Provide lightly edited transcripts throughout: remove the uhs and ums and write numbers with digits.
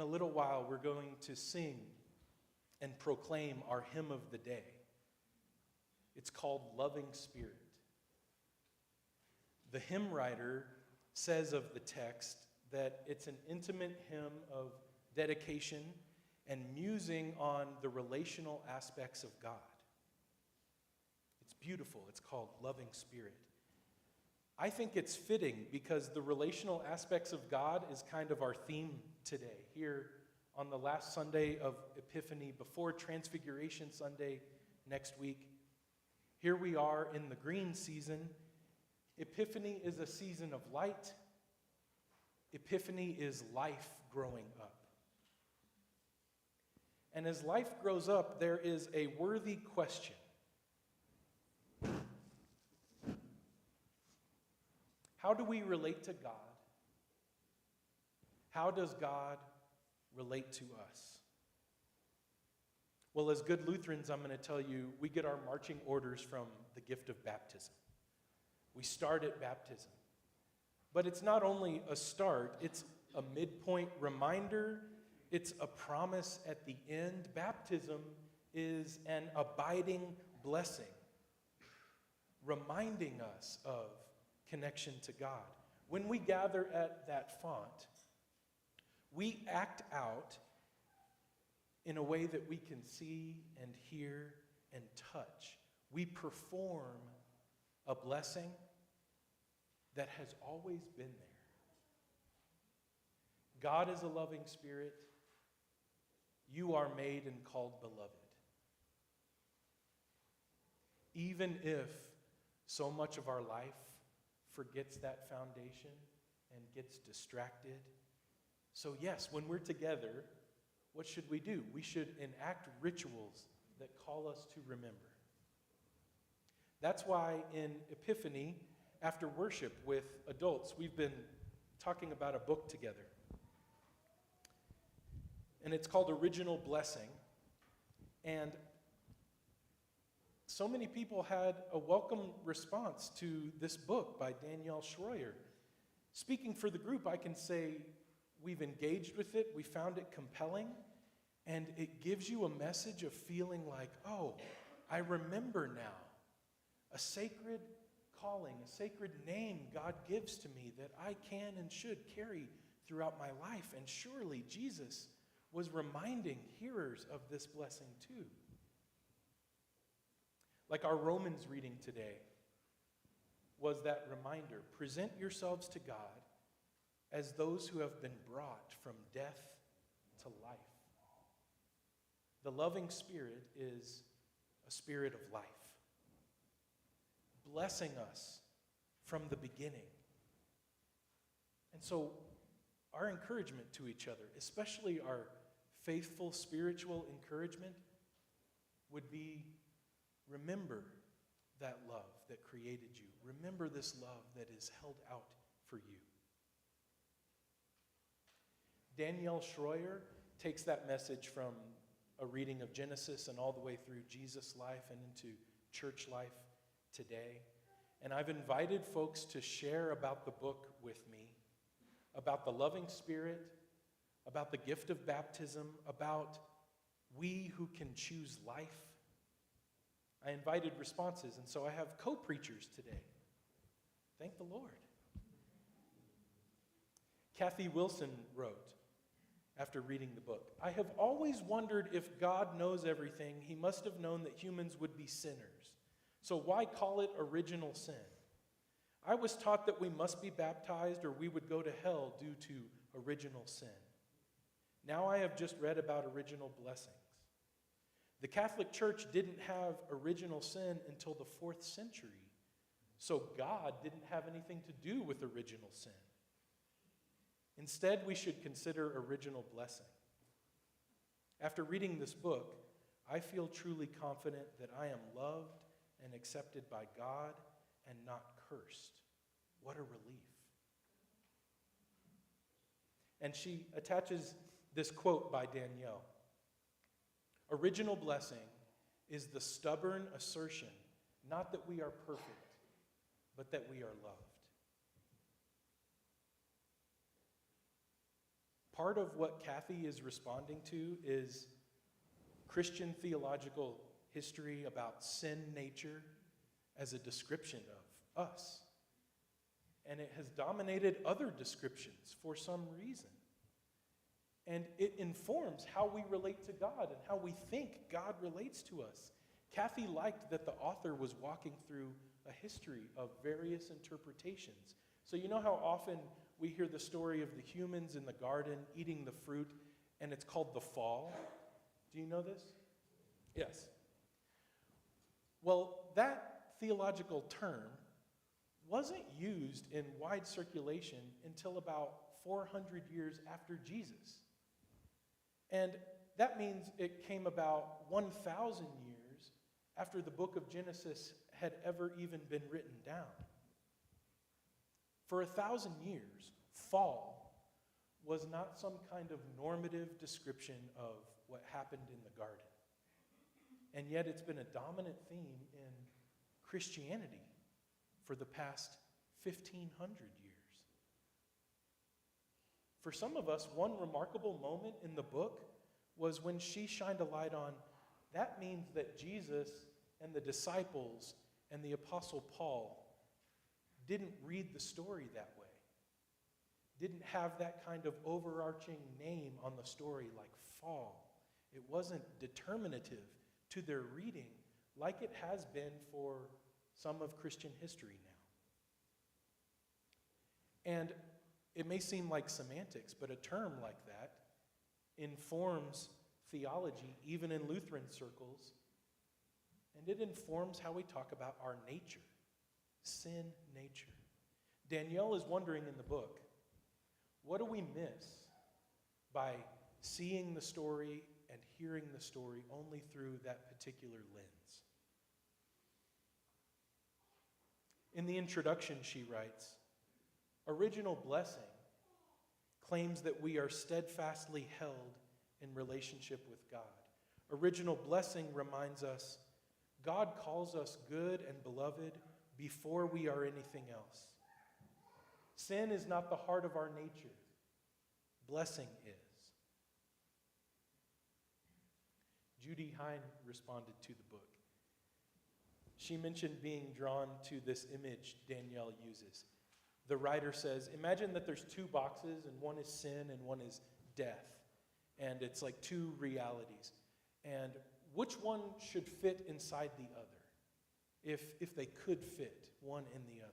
In a little while, we're going to sing and proclaim our hymn of the day. It's called Loving Spirit. The hymn writer says of the text that it's an intimate hymn of dedication and musing on the relational aspects of God. It's beautiful. It's called Loving Spirit. I think it's fitting because the relational aspects of God is kind of our theme today. Here on the last Sunday of Epiphany, before Transfiguration Sunday next week, here we are in the green season. Epiphany is a season of light. Epiphany is life growing up. And as life grows up, there is a worthy question. How do we relate to God? How does God relate to us? Well, as good Lutherans, I'm going to tell you, we get our marching orders from the gift of baptism. We start at baptism. But it's not only a start, it's a midpoint reminder. It's a promise at the end. Baptism is an abiding blessing, reminding us of connection to God. When we gather at that font, we act out in a way that we can see and hear and touch. We perform a blessing that has always been there. God is a loving spirit. You are made and called beloved. Even if so much of our life forgets that foundation and gets distracted. So yes, when we're together, what should we do? We should enact rituals that call us to remember. That's why in Epiphany, after worship with adults, we've been talking about a book together. And it's called Original Blessing. And so many people had a welcome response to this book by Danielle Schroyer. Speaking for the group, I can say we've engaged with it, we found it compelling, and it gives you a message of feeling like, oh, I remember now a sacred calling, a sacred name God gives to me that I can and should carry throughout my life. And surely Jesus was reminding hearers of this blessing too. Like our Romans reading today was that reminder. Present yourselves to God as those who have been brought from death to life. The loving spirit is a spirit of life, blessing us from the beginning. And so our encouragement to each other, especially our faithful spiritual encouragement, would be remember that love that created you. Remember this love that is held out for you. Danielle Schroyer takes that message from a reading of Genesis and all the way through Jesus' life and into church life today. And I've invited folks to share about the book with me, about the loving spirit, about the gift of baptism, about we who can choose life. I invited responses, and so I have co-preachers today. Thank the Lord. Kathy Wilson wrote, after reading the book, I have always wondered if God knows everything, he must have known that humans would be sinners. So why call it original sin? I was taught that we must be baptized or we would go to hell due to original sin. Now I have just read about original blessings. The Catholic Church didn't have original sin until the 4th century, so God didn't have anything to do with original sin. Instead, we should consider original blessing. After reading this book, I feel truly confident that I am loved and accepted by God and not cursed. What a relief. And she attaches this quote by Danielle. Original blessing is the stubborn assertion, not that we are perfect, but that we are loved. part of what Kathy is responding to is Christian theological history about sin nature as a description of us. And it has dominated other descriptions for some reason. And it informs how we relate to God and how we think God relates to us. Kathy liked that the author was walking through a history of various interpretations. So you know how often we hear the story of the humans in the garden eating the fruit, and it's called the fall? Do you know this? Yes. Well, that theological term wasn't used in wide circulation until about 400 years after Jesus. And that means it came about 1,000 years after the book of Genesis had ever even been written down. For 1,000 years, fall was not some kind of normative description of what happened in the garden. And yet it's been a dominant theme in Christianity for the past 1,500 years. For some of us, one remarkable moment in the book was when she shined a light on, that means that Jesus and the disciples and the Apostle Paul didn't read the story that way. Didn't have that kind of overarching name on the story like fall. It wasn't determinative to their reading like it has been for some of Christian history now. And it may seem like semantics, but a term like that informs theology, even in Lutheran circles, and it informs how we talk about our nature, sin nature. Danielle is wondering in the book, what do we miss by seeing the story and hearing the story only through that particular lens? In the introduction, she writes, original blessing claims that we are steadfastly held in relationship with God. Original blessing reminds us God calls us good and beloved before we are anything else. Sin is not the heart of our nature. Blessing is. Judy Hine responded to the book. She mentioned being drawn to this image Danielle uses. The writer says, imagine that there's two boxes, and one is sin and one is death. And it's like two realities. And which one should fit inside the other, if they could fit one in the other?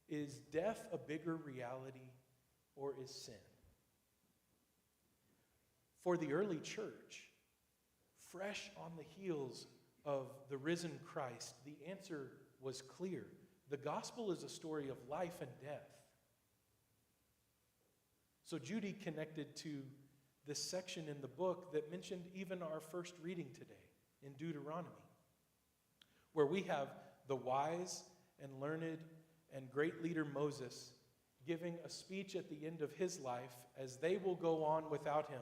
Is death a bigger reality, or is sin? For the early church, fresh on the heels of the risen Christ, the answer was clear. The gospel is a story of life and death. So Judy connected to this section in the book that mentioned even our first reading today in Deuteronomy, where we have the wise and learned and great leader Moses giving a speech at the end of his life as they will go on without him.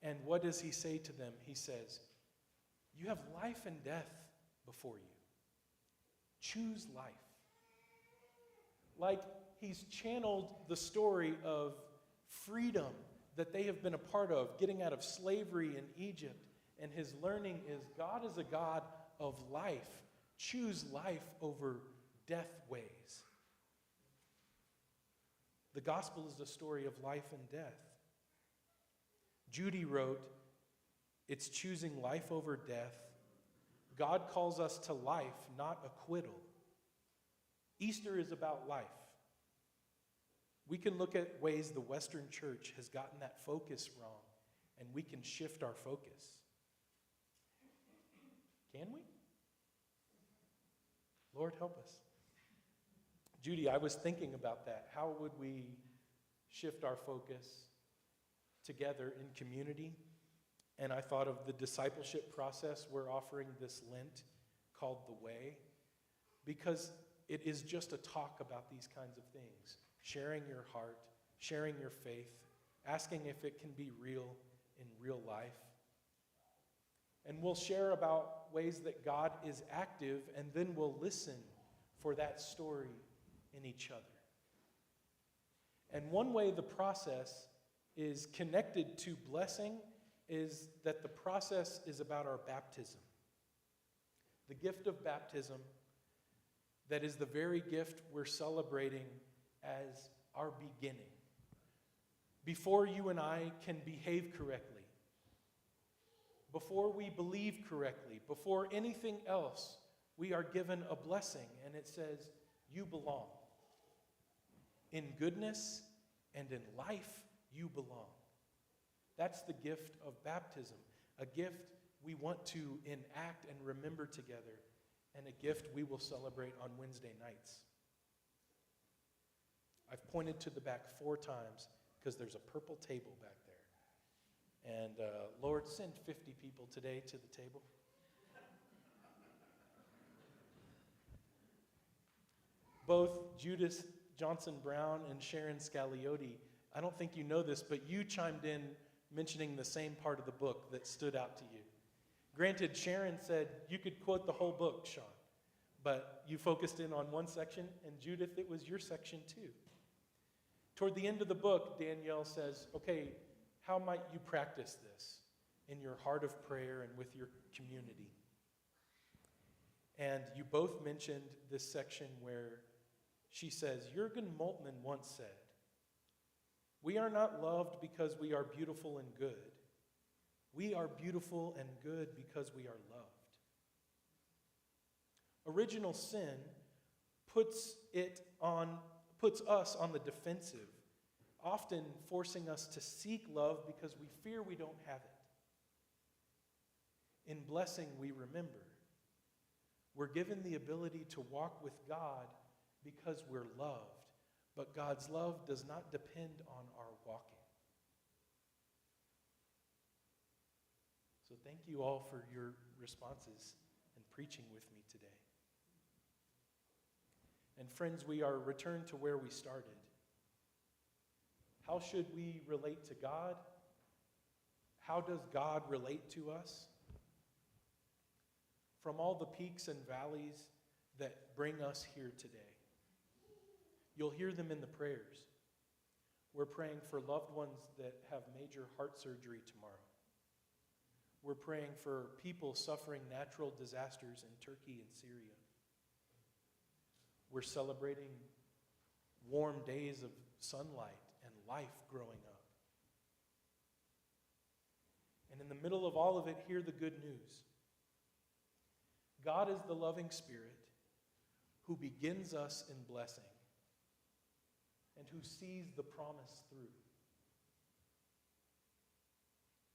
And what does he say to them? He says, you have life and death before you. Choose life. Like he's channeled the story of freedom that they have been a part of, getting out of slavery in Egypt. And his learning is God is a God of life. Choose life over death ways. The gospel is the story of life and death. Judy wrote, it's choosing life over death. God calls us to life, not acquittal. Easter is about life. We can look at ways the Western church has gotten that focus wrong, and we can shift our focus. Can we? Lord, help us. Judy, I was thinking about that. How would we shift our focus together in community? And I thought of the discipleship process we're offering this Lent called The Way, because it is just a talk about these kinds of things. Sharing your heart, sharing your faith, asking if it can be real in real life. And we'll share about ways that God is active, and then we'll listen for that story in each other. And one way the process is connected to blessing is that the process is about our baptism. The gift of baptism, that is the very gift we're celebrating as our beginning. Before you and I can behave correctly, before we believe correctly, before anything else, we are given a blessing, and it says, you belong. In goodness and in life, you belong. That's the gift of baptism, a gift we want to enact and remember together, and a gift we will celebrate on Wednesday nights. I've pointed to the back 4 times because there's a purple table back there. And Lord, send 50 people today to the table. Both Judith Johnson Brown and Sharon Scagliotti, I don't think you know this, but you chimed in mentioning the same part of the book that stood out to you. Granted, Sharon said you could quote the whole book, Shaun, but you focused in on one section, and Judith, it was your section too. Toward the end of the book, Danielle says, okay, how might you practice this in your heart of prayer and with your community? And you both mentioned this section where she says, Jürgen Moltmann once said, we are not loved because we are beautiful and good. We are beautiful and good because we are loved. Original sin puts us on the defensive, often forcing us to seek love because we fear we don't have it. In blessing, we remember. We're given the ability to walk with God because we're loved, but God's love does not depend on our walking. So thank you all for your responses and preaching with me today. And friends, we are returned to where we started. How should we relate to God? How does God relate to us? From all the peaks and valleys that bring us here today, you'll hear them in the prayers. We're praying for loved ones that have major heart surgery tomorrow. We're praying for people suffering natural disasters in Turkey and Syria. We're celebrating warm days of sunlight and life growing up. And in the middle of all of it, hear the good news. God is the loving Spirit who begins us in blessing and who sees the promise through.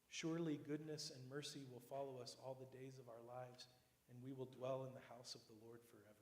Surely goodness and mercy will follow us all the days of our lives, and we will dwell in the house of the Lord forever.